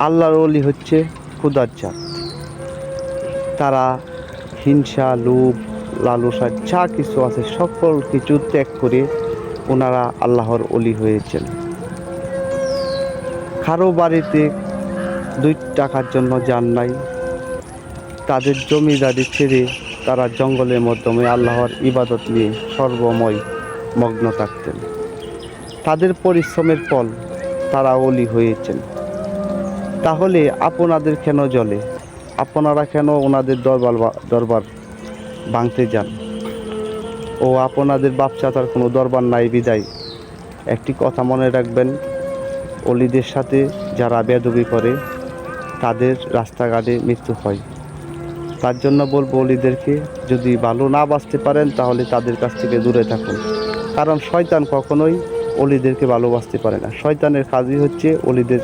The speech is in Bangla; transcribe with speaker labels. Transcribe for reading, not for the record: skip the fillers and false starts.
Speaker 1: আল্লাহর ওলি হচ্ছে খোদার জাত। তারা হিংসা, লোভ, লালসা যা কিছু আছে সকল কিছু ত্যাগ করে ওনারা আল্লাহর ওলি হয়েছেন। কারো বাড়িতে 2 টাকার জন্য যান নাই, তাদের জমিদারি ছেড়ে তারা জঙ্গলের মাধ্যমে আল্লাহর ইবাদত নিয়ে সর্বময় মগ্ন থাকতেন। তাদের পরিশ্রমের ফল তারা ওলি হয়েছেন। তাহলে আপনাদের কেন জ্বলে? আপনারা কেন ওনাদের দরবার ভাঙতে যান? ও আপনাদের বাপচাচার কোনো দরবার নাই বিদায় একটি কথা মনে রাখবেন, অলিদের সাথে যারা বেয়াদবি করে তাদের রাস্তাঘাটে মৃত্যু হয়। তার জন্য বলবো অলিদেরকে, যদি ভালো না বাঁচতে পারেন তাহলে তাদের কাছ থেকে দূরে থাকুন। কারণ শয়তান কখনোই অলিদেরকে ভালোবাসতে পারে না। শয়তানের কাজই হচ্ছে অলিদের